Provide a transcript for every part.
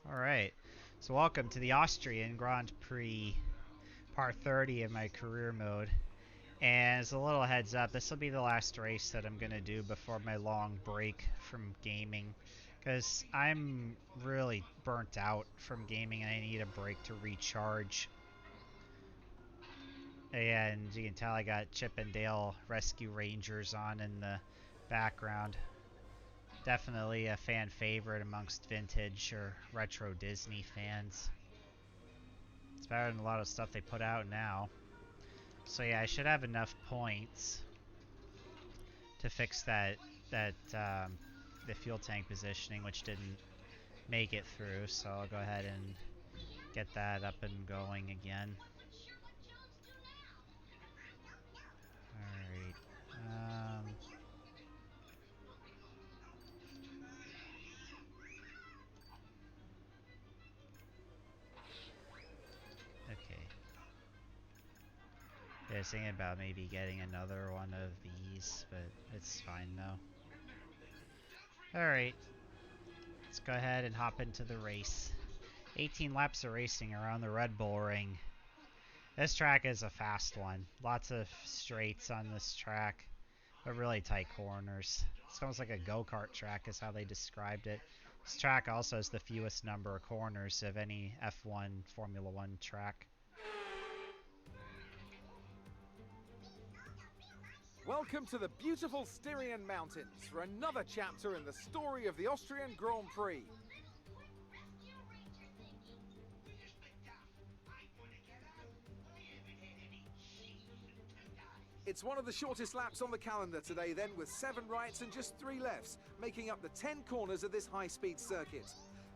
Alright, so welcome to the Austrian Grand Prix, part 30 of my career mode. And as a little heads up, this will be the last race that I'm going to do before my long break from gaming. Because I'm really burnt out from gaming and I need a break to recharge. And you can tell I got Chip and Dale Rescue Rangers on in the background. Definitely a fan favorite amongst vintage or retro Disney fans. It's better than a lot of stuff they put out now. So yeah, I should have enough points to fix the fuel tank positioning, which didn't make it through. So I'll go ahead and get that up and going again. Alright. Okay. Yeah, I was thinking about maybe getting another one of these, but it's fine though. Alright. Let's go ahead and hop into the race. 18 laps of racing around the Red Bull Ring. This track is a fast one. Lots of straights on this track, but really tight corners. It's almost like a go-kart track is how they described it. This track also has the fewest number of corners of any F1 Formula 1 track. Welcome to the beautiful Styrian Mountains for another chapter in the story of the Austrian Grand Prix. It's one of the shortest laps on the calendar today then, with 7 rights and just 3 lefts, making up the 10 corners of this high-speed circuit.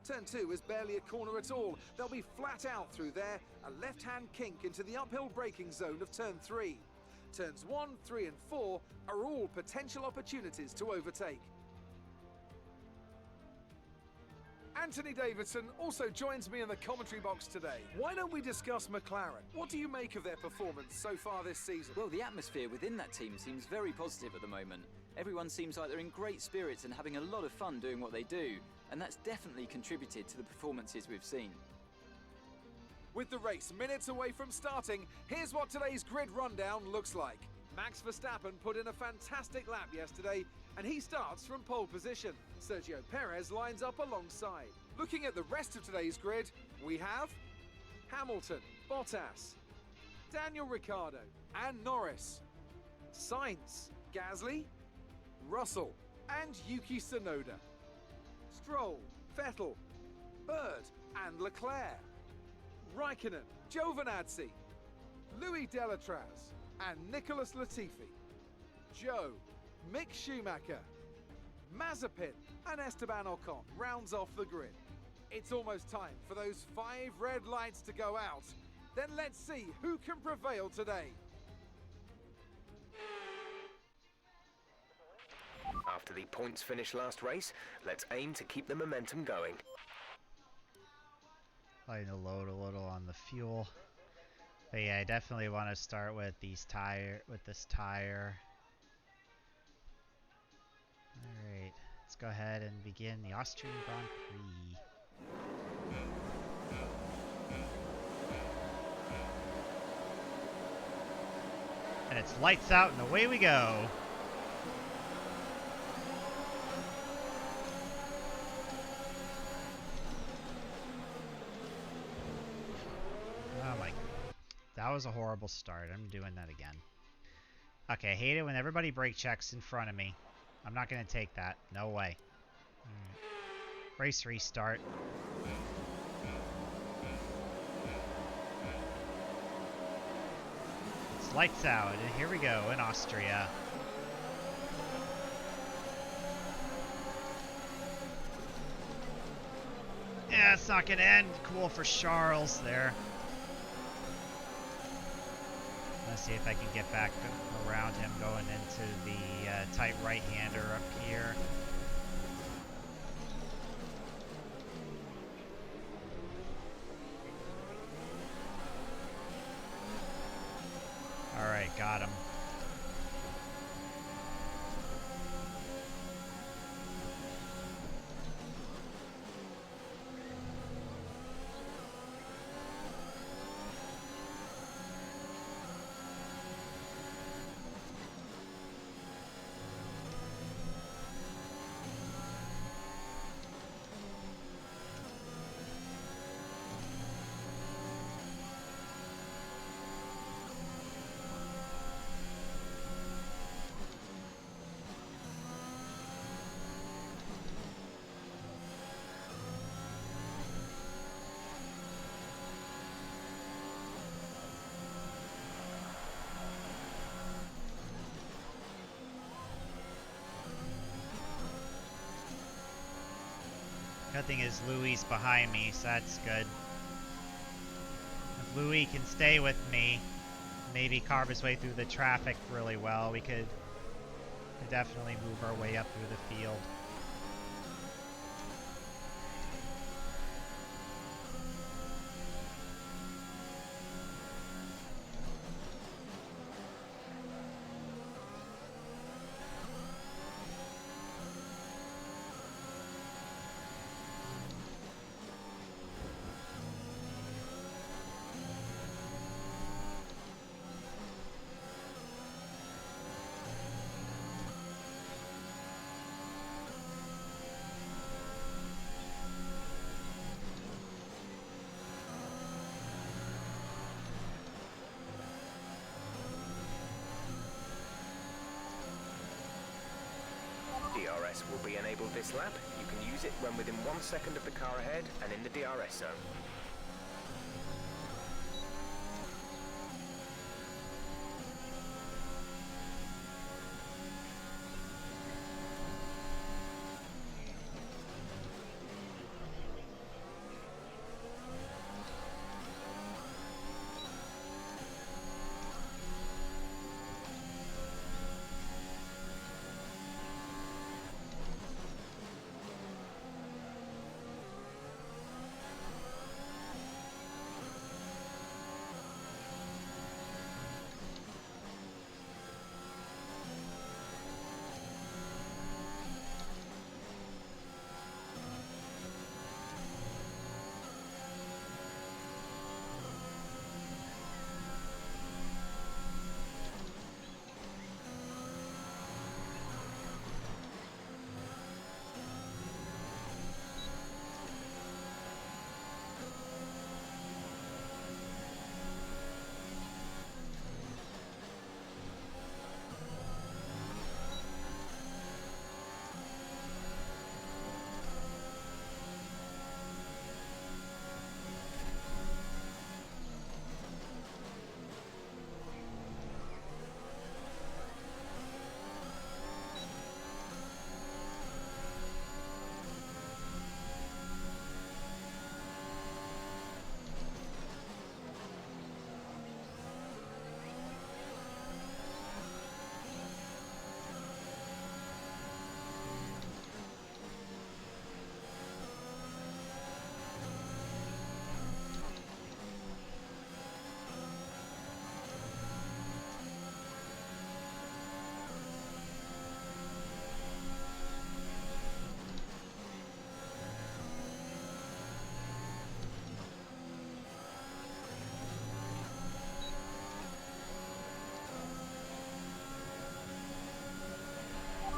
Turn 2 is barely a corner at all. They'll be flat out through there, a left-hand kink into the uphill braking zone of turn 3. Turns 1, 3 and 4 are all potential opportunities to overtake. Anthony Davidson also joins me in the commentary box today. Why don't we discuss McLaren? What do you make of their performance so far this season? Well, the atmosphere within that team seems very positive at the moment. Everyone seems like they're in great spirits and having a lot of fun doing what they do, and that's definitely contributed to the performances we've seen. With the race minutes away from starting, here's what today's grid rundown looks like. Max Verstappen put in a fantastic lap yesterday, and he starts from pole position. Sergio Perez lines up alongside. Looking at the rest of today's grid, we have Hamilton, Bottas, Daniel Ricciardo, and Norris, Sainz, Gasly, Russell, and Yuki Tsunoda, Stroll, Vettel, Bird, and Leclerc, Raikkonen, Giovinazzi, Louis Delatraz, and Nicholas Latifi, Joe, Mick Schumacher, Mazepin, and Esteban Ocon rounds off the grid. It's almost time for those 5 red lights to go out. Then let's see who can prevail today. After the points finish last race, let's aim to keep the momentum going. Letting to load a little on the fuel. But yeah, I definitely want to start with this tire. Alright, let's go ahead and begin the Austrian Grand Prix. And it's lights out and away we go. Oh my, that was a horrible start. I'm doing that again. Okay, I hate it when everybody brake checks in front of me. I'm not going to take that. No way. Race restart. It's lights out, and here we go in Austria. Yeah, it's not going to end. Cool for Charles there. Let's see if I can get back around him going into the tight right-hander up here. Alright, got him. Good thing is Louis behind me, so that's good. If Louis can stay with me, maybe carve his way through the traffic really well, we could definitely move our way up through the field. DRS will be enabled this lap. You can use it when within 1 second of the car ahead and in the DRS zone.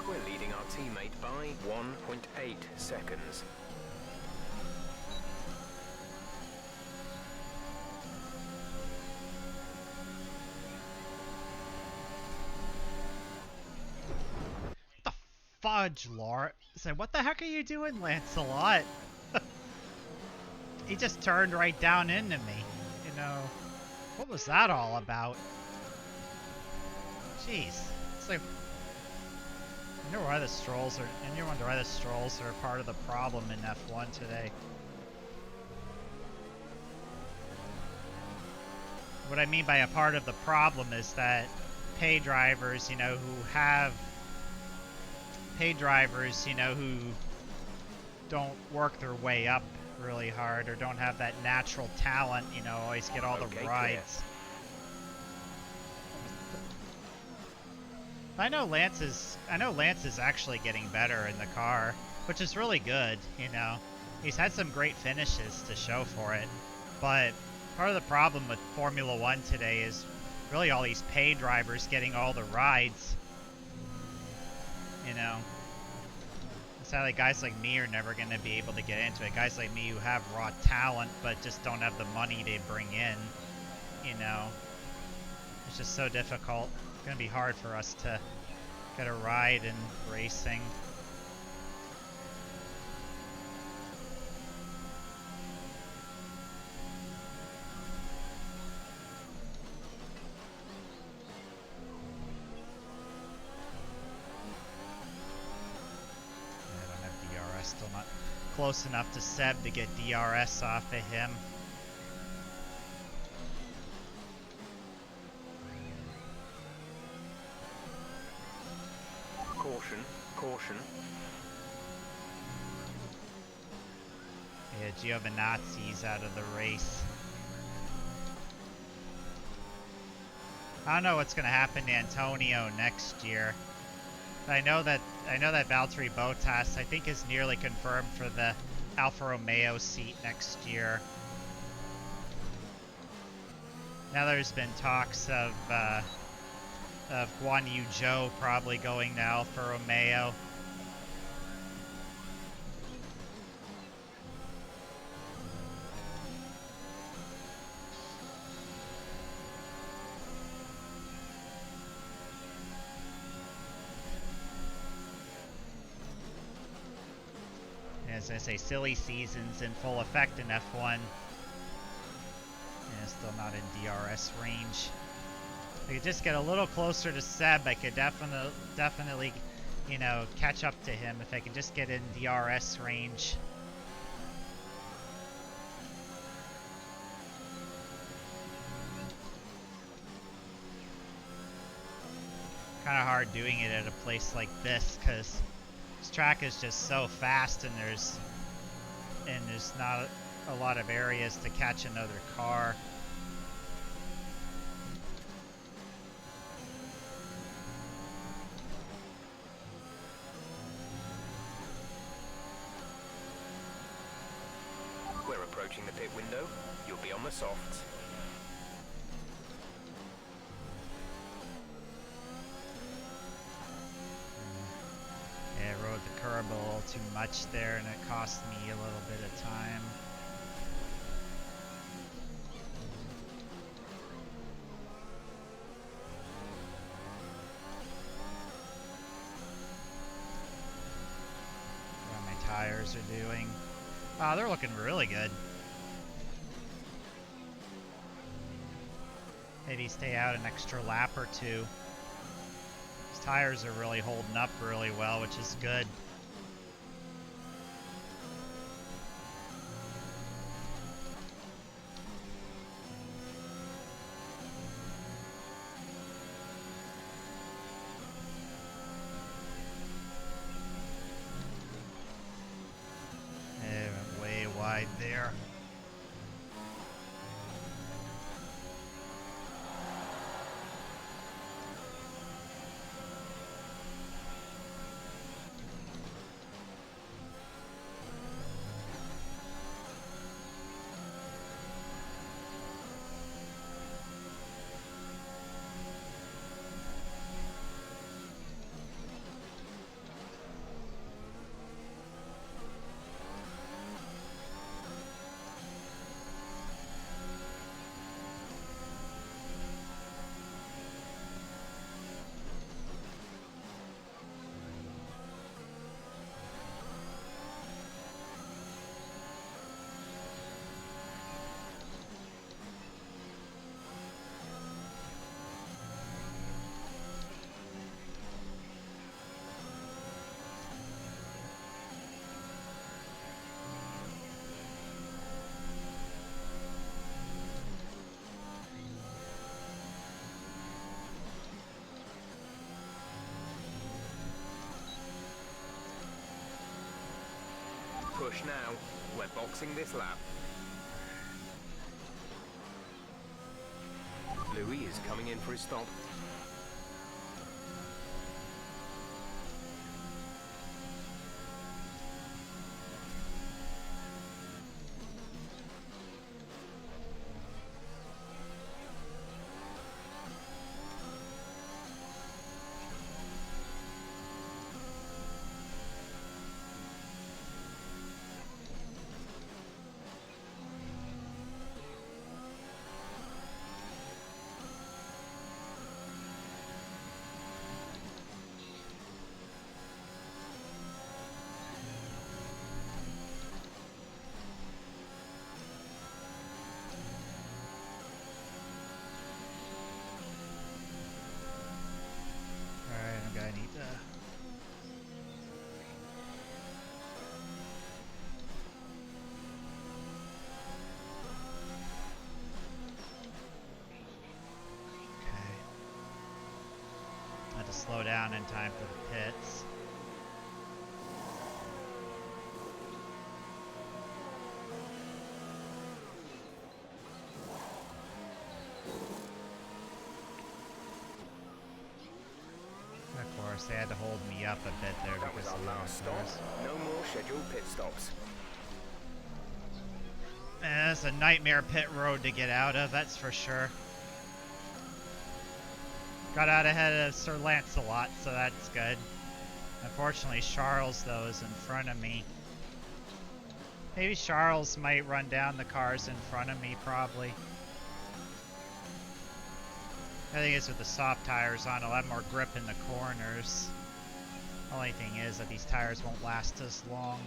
We're leading our teammate by 1.8 seconds. What the fudge, Laura? So what the heck are you doing, Lancelot? He just turned right down into me. You know, what was that all about? Jeez. It's like, I wonder why the strolls are. And you wonder why the strolls are part of the problem in F1 today. What I mean by a part of the problem is that pay drivers, you know, who don't work their way up really hard or don't have that natural talent, you know, always get all the rides. I know Lance is actually getting better in the car, which is really good, you know. He's had some great finishes to show for it, but part of the problem with Formula One today is really all these pay drivers getting all the rides, you know. Sadly, guys like me are never going to be able to get into it. Guys like me who have raw talent but just don't have the money to bring in, you know. It's just so difficult. It's going to be hard for us to get a ride in racing. close enough to Seb to get DRS off of him. Caution, caution. Yeah, Giovinazzi's out of the race. I don't know what's going to happen to Antonio next year. I know that Valtteri Bottas, I think, is nearly confirmed for the Alfa Romeo seat next year. Now there's been talks of Guan Yu Zhou probably going to Alfa Romeo. As I say, silly season's in full effect in F1. Yeah, still not in DRS range. If I could just get a little closer to Seb, I could definitely, you know, catch up to him if I could just get in DRS range. Kind of hard doing it at a place like this because this track is just so fast, and there's not a lot of areas to catch another car. We're approaching the pit window. You'll be on the softs. Yeah, I rode the curb a little too much there, and it cost me a little bit of time. How my tires are doing. Oh, they're looking really good. Maybe stay out an extra lap or two. These tires are really holding up really well, which is good. Way wide there. Push now. We're boxing this lap. Louis is coming in for his stop. slow down in time for the pits. Of course, they had to hold me up a bit there That was because our of the last stop. cars. No more scheduled pit stops. It's a nightmare pit road to get out of, that's for sure. Got out ahead of Sir Lancelot, so that's good. Unfortunately, Charles, though, is in front of me. Maybe Charles might run down the cars in front of me, probably. I think it's with the soft tires on, I'll have more grip in the corners. Only thing is that these tires won't last as long.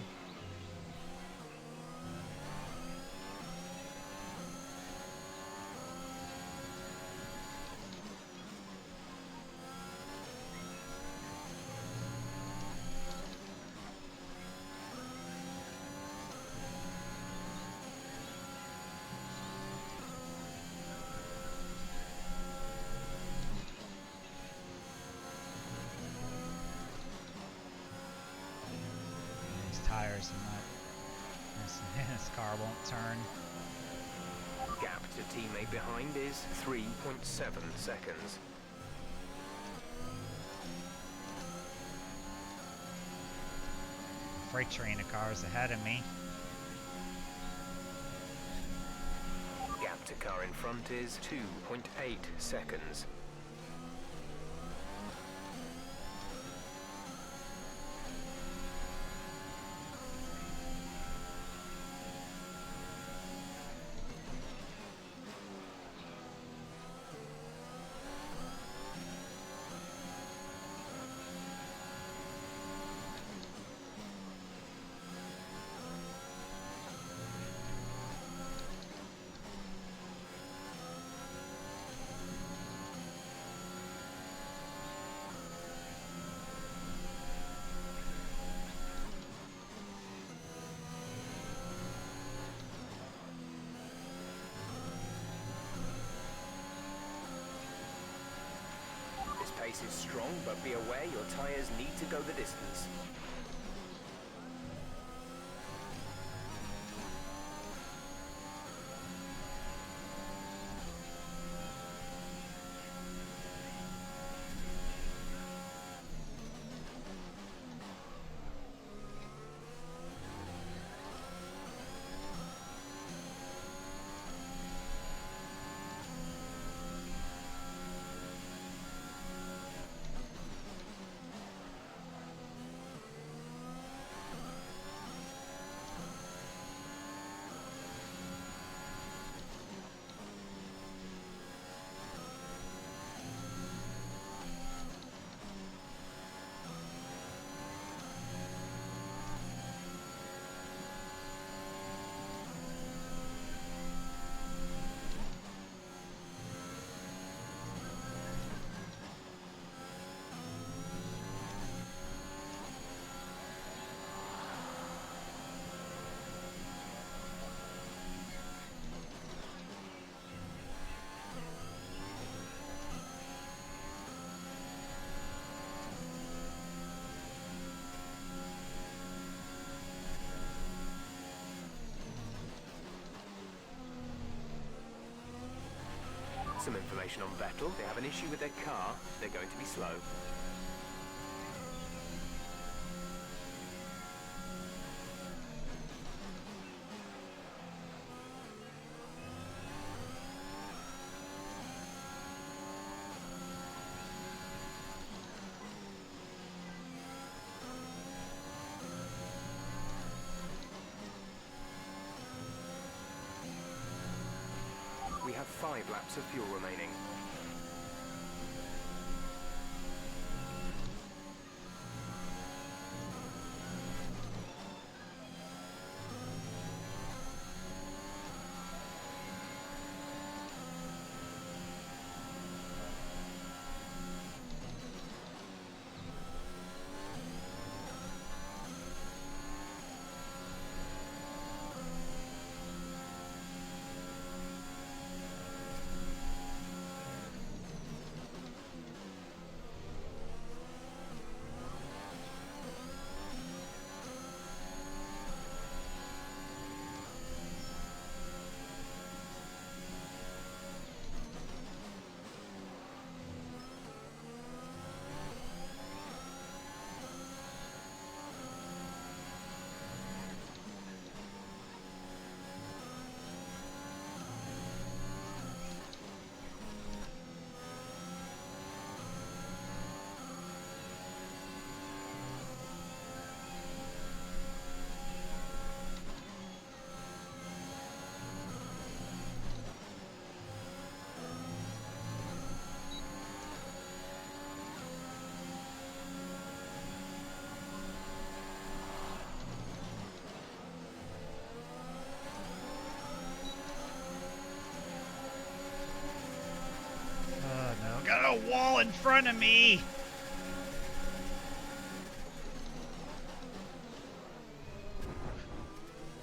Tires and not this car won't turn. Gap to teammate behind is 3.7 seconds. Freight train of cars ahead of me. Gap to car in front is 2.8 seconds. Pace is strong, but be aware your tyres need to go the distance. Some information on Vettel. They have an issue with their car. They're going to be slow. We have 5 laps of fuel remaining. wall in front of me!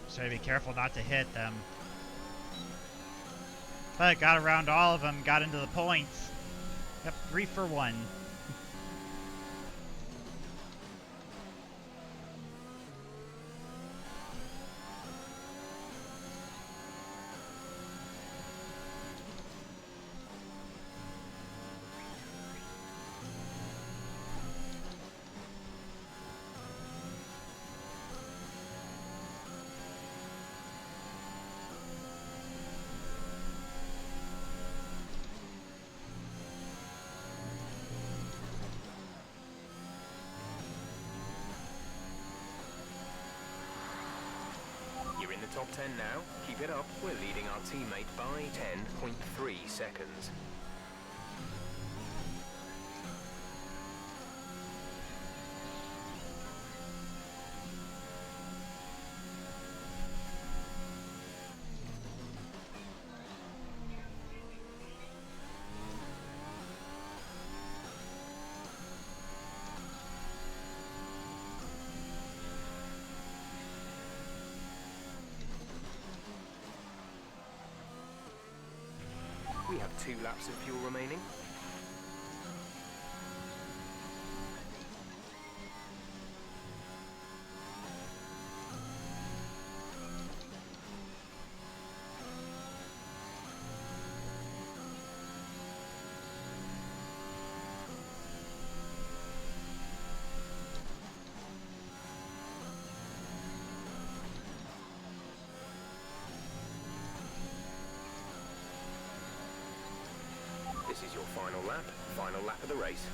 Just try to be careful not to hit them. But got around all of them, got into the points. Yep, 3 for 1. You're in the top 10 now. Keep it up. We're leading our teammate by 10.3 seconds. We have 2 laps of fuel remaining. This is your final lap of the race.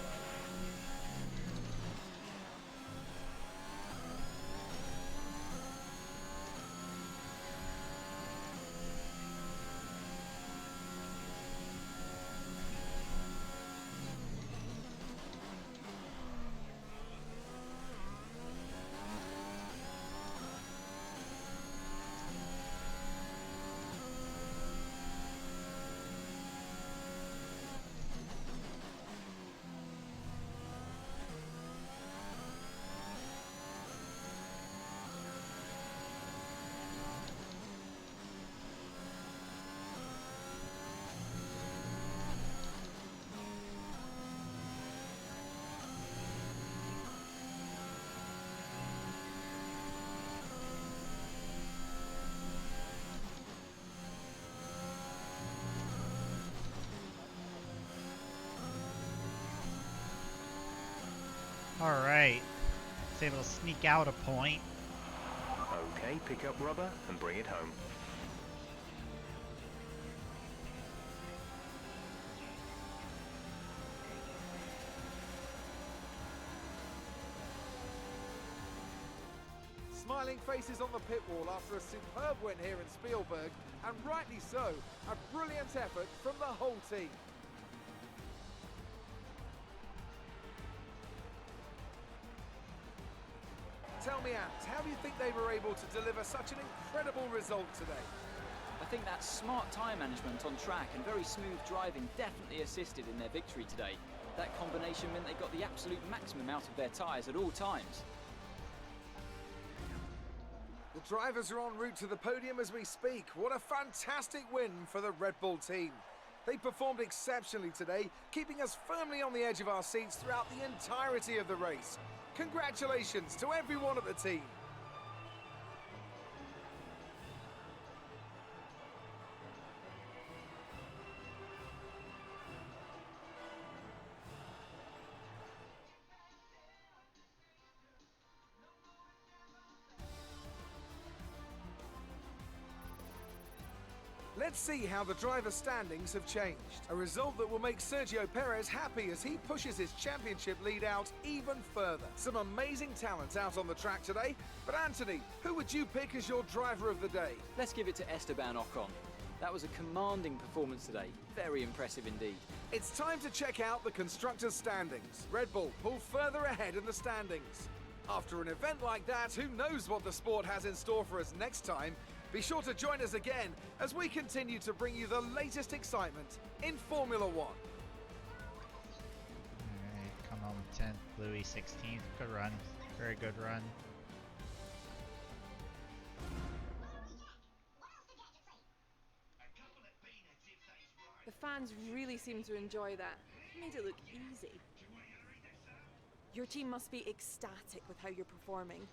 Alright. Was able to sneak out a point. Okay, pick up rubber and bring it home. Smiling faces on the pit wall after a superb win here in Spielberg, and rightly so, a brilliant effort from the whole team. Tell me, Ant, how do you think they were able to deliver such an incredible result today? I think that smart tyre management on track and very smooth driving definitely assisted in their victory today. That combination meant they got the absolute maximum out of their tyres at all times. The drivers are en route to the podium as we speak. What a fantastic win for the Red Bull team. They performed exceptionally today, keeping us firmly on the edge of our seats throughout the entirety of the race. Congratulations to everyone at the team. Let's see how the driver standings have changed. A result that will make Sergio Perez happy as he pushes his championship lead out even further. Some amazing talent out on the track today. But Anthony, who would you pick as your driver of the day? Let's give it to Esteban Ocon. That was a commanding performance today. Very impressive indeed. It's time to check out the constructors' standings. Red Bull pull further ahead in the standings. After an event like that, who knows what the sport has in store for us next time? Be sure to join us again as we continue to bring you the latest excitement in Formula One. Home 10th, Louis 16th. Good run. Very good run. The fans really seem to enjoy that. It made it look easy. Your team must be ecstatic with how you're performing.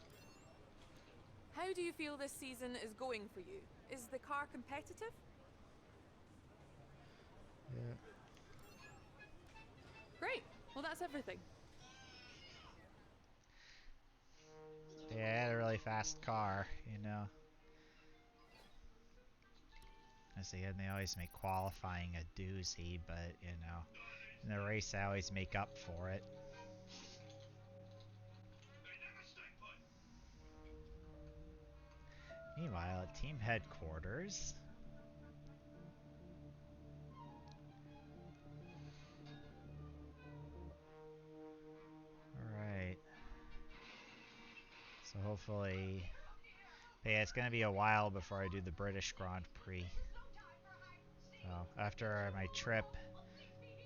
How do you feel this season is going for you? Is the car competitive? Yeah. Great. Well, that's everything. Yeah, I had a really fast car, you know. As again, they always make qualifying a doozy, but you know, in the race I always make up for it. Meanwhile, at team headquarters, alright. So hopefully, but yeah, it's gonna be a while before I do the British Grand Prix. So after my trip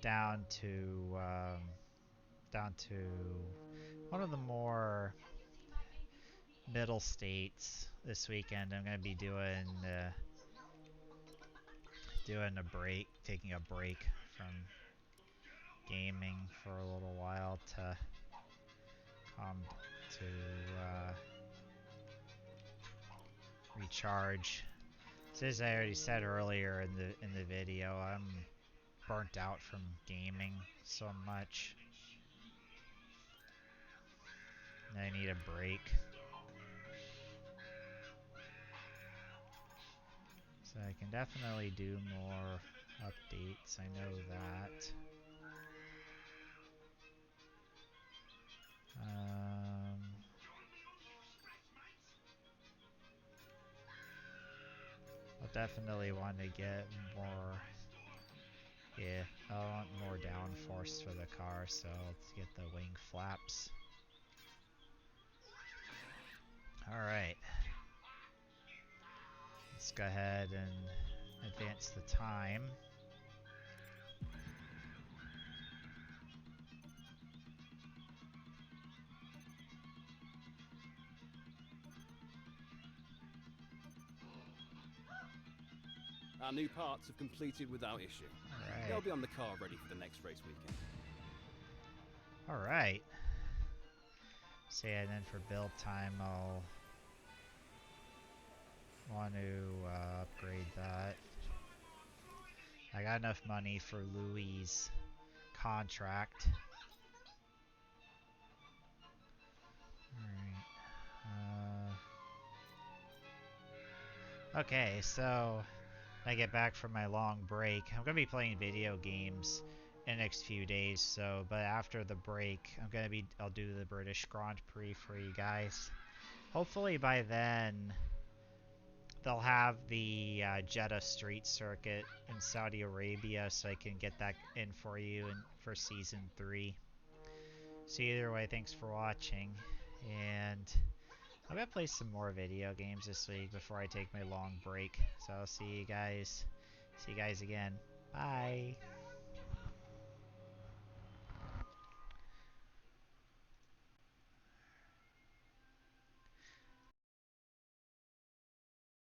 down to one of the more middle states this weekend, I'm gonna be doing a break, taking a break from gaming for a little while to come to recharge. So as I already said earlier in the video, I'm burnt out from gaming so much. And I need a break. So I can definitely do more updates, I know that. I'll definitely want to get more, yeah, I want more downforce for the car, so let's get the wing flaps. Alright. Let's go ahead and advance the time. Our new parts have completed without issue. Alright. They'll be on the car ready for the next race weekend. Alright. So yeah, and then for build time, I'll want to upgrade that. I got enough money for Louis' contract. Alright. Okay, so when I get back from my long break, I'm gonna be playing video games in the next few days. So, but after the break, I'll do the British Grand Prix for you guys. Hopefully by then, they'll have the Jeddah Street Circuit in Saudi Arabia, so I can get that in for you for Season 3. So either way, thanks for watching, and I'm going to play some more video games this week before I take my long break. So I'll see you guys again. Bye!